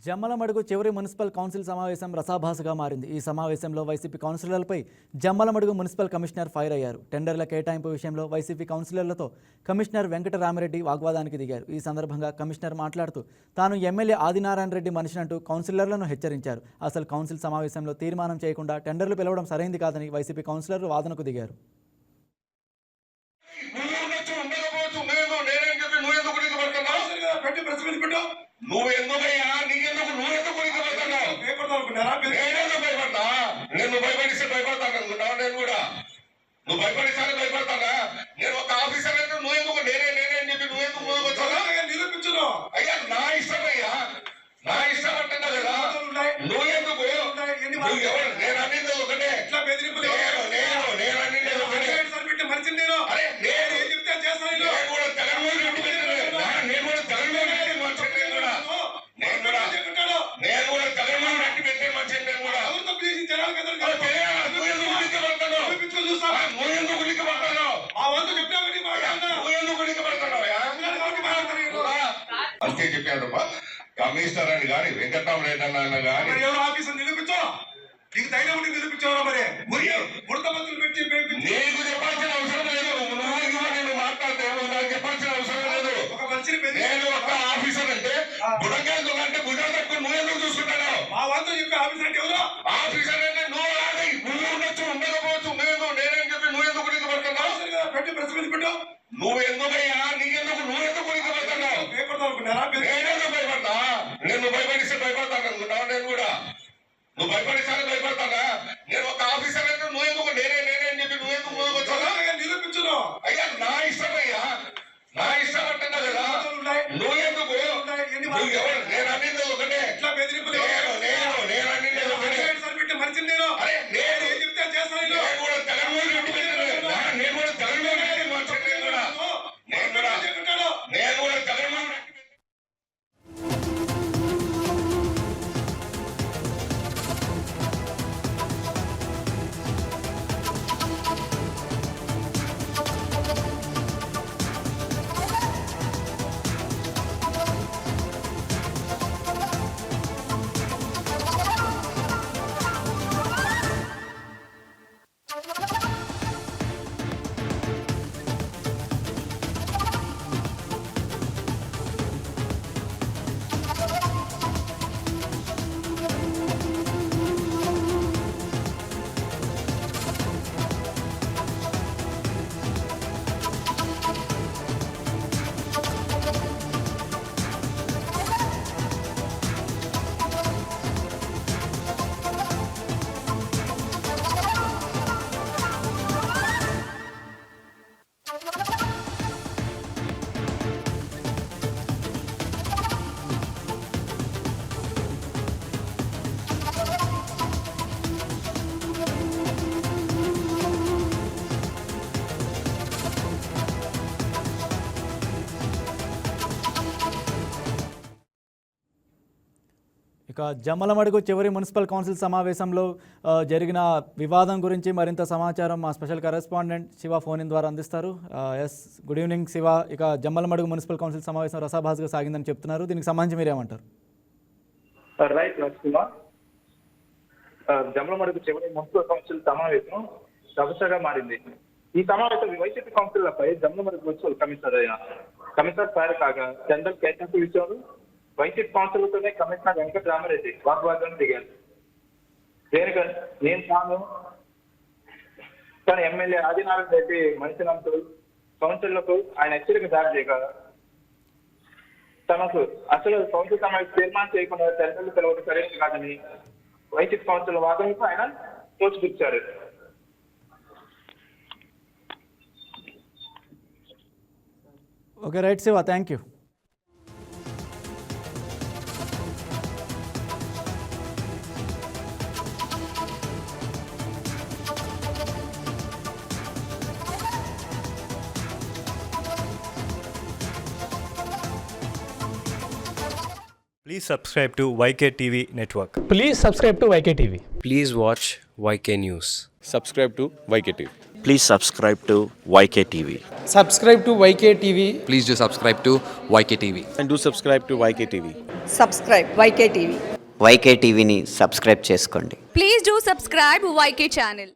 జమ్మలమడుగు చివరి municipal council సమావేశం రసాభాసగా మారింది. ఈ సమావేశంలో వైసీపీ కౌన్సిలర్లపై జమ్మలమడుగు మున్సిపల్ కమిషనర్ ఫైర్ అయ్యారు. టెండర్ల కేటాయింపు విషయంలో వైసీపీ కౌన్సిలర్లతో కమిషనర్ వెంకటరామిరెడ్డి వాగ్వాదానికి దిగారు. ఈ సందర్భంగా కమిషనర్ మాట్లాడుతూ తాను ఎమ్మెల్యే ఆదినారాయణ రెడ్డి మనిషినంటూ కౌన్సిలర్లను హెచ్చరించారు. అసలు కౌన్సిల్ సమావేశంలో తీర్మానం చేయకుండా టెండర్లు పిలవడం సరైంది కాదని వైసీపీ కౌన్సిలర్లు వాదనకు దిగారు. నువ్వెందుకయ్యా నీకెందుకు నువ్వెందుకు భయపడతా నేను భయపడిస్తే భయపడతాను అనుకుంటావు. నేను కూడా నువ్వు భయపడిస్తానే భయపడతానా? నేను ఒక ఆఫీసర్ అయితే నువ్వెందుకు నేనే అని చెప్పి నువ్వెందుకు నిరూపించను? అయ్యా నా ఇష్టం అయ్యా, నా ఇష్టం అంటున్నా కదా. నువ్వెందుకు ఎవరు? నేను అన్నింది ఒకటే. నేను అన్నింది ఒకటే. అరే నేను ఏం చెప్తే చేస్తాను. నేను కూడా జగన్మోహన్ రెడ్డి నేను కూడా జగన్మోహన్ రెడ్డి మనిషి. నేను కూడా జగన్మోహన్ రెడ్డి పెట్టే మనిషి. నేను కూడా అంతే చెప్పాను. కమిషనర్ అని కానీ వెంకటరామరెడ్డి అన్న కానీ ఎవరు ఆఫీసర్ నిరూపించో నీకు ధైర్యం ఉండి నిరూపించావా? మరి ముడత మంత్రులు పెట్టి నీకు చెప్పాల్సిన అవసరం లేదు. నేను మాట్లాడితే నాకు చెప్పాల్సిన అవసరం లేదు. ఒక మనిషిని నేను ఒక ఆఫీసర్ అంటే బుడంగాలు అంటే భుజాలు తక్కువ నువ్వెందుకు చూసుకుంటాను? మా వంతు చెప్పే ఆఫీసర్ అంటే ఎవరు? ఆఫీసర్ అంటే నువ్వు రాదు, నువ్వు ఉండొచ్చు ఉండకపోవచ్చు. నేనేం చెప్పి నువ్వెందుకు పడుతున్నావు? పెట్టి ప్రెస్ మీద పెట్టు. నువ్వెందుకయ్యా నీకెందుకు నువ్వెందుకు పడుతున్నావు? నేనేందుకు భయపడతా? నేను భయపడిస్తే భయపడతాను అనుకుంటావు. నేను కూడా నువ్వు భయపడిస్తానే భయపడతానా? నేను ఒక ఆఫీసర్ అయితే నువ్వెందుకు నేనే అని చెప్పి నువ్వెందుకు నిరూపించను? అయ్యా నా ఇష్టం అయ్యా, నా ఇష్టం అంటున్నా కదా. నువ్వెందుకు ఎవరు? నేను అన్నింది ఒకటే. నేను అన్నింది ఒకటే. మనిషిని నేను అరే నేను ఏం చెప్తే చేస్తాను. నేను కూడా జగన్మోహన్ రెడ్డి నేను కూడా జగన్మోహన్ రెడ్డి మనిషి. నేను కూడా జగన్మోహన్ రెడ్డి. ఇక జమ్మలమడుగు చివరి మున్సిపల్ కౌన్సిల్ సమావేశంలో జరిగిన వివాదం గురించి మరింత సమాచారం మా special correspondent Shiva phone in ద్వారా అందిస్తారు. Yes, good evening Shiva. ఇక జమ్మలమడుగు మున్సిపల్ కౌన్సిల్ సమావేశం రసాభాసగా సాగిందని చెప్తున్నారు. దీనికి సంబంధించి మీరేమంటారు? రైట్ రాజ్కుమార్, జమ్మలమడుగు చివరి మున్సిపల్ కౌన్సిల్ సమావేశం రభసగా మారింది. ఈ సమావేశం వైసీపీ కౌన్సిలర్లపై జమ్మలమడుగు మున్సిపల్ కమిషనర్ ఫైర్ కాగా టెండర్ కేటాయింపు విషయంలో వైసీపీ కౌన్సిలర్తోనే కమిషనర్ వెంకటరామిరెడ్డి వాగ్వాదానికి దిగారు. నేను తన ఎమ్మెల్యే ఆదినారాయణ రెడ్డి మనిషినంటూ కౌన్సిలర్లకు ఆయన హెచ్చరిక జారీ చేయగా తనకు అసలు కౌన్సిల్ సమావేశం తీర్మానం చేయకుండా టెండర్లు పిలవడం సరైనది కాదని వైసీపీ కౌన్సిల్ వాదనకు ఆయన తోచిపుచ్చారు. Okay, right Siva, thank you. Please subscribe to YKTV Network. Please subscribe to YKTV. Please watch YK News. Subscribe to YKTV. Please subscribe to YKTV. Subscribe to YKTV. Please do subscribe to YKTV. And do subscribe to YKTV. subscribe YK TV. YK టీవీని subscribe చేసుకోండి. Please do subscribe YK channel.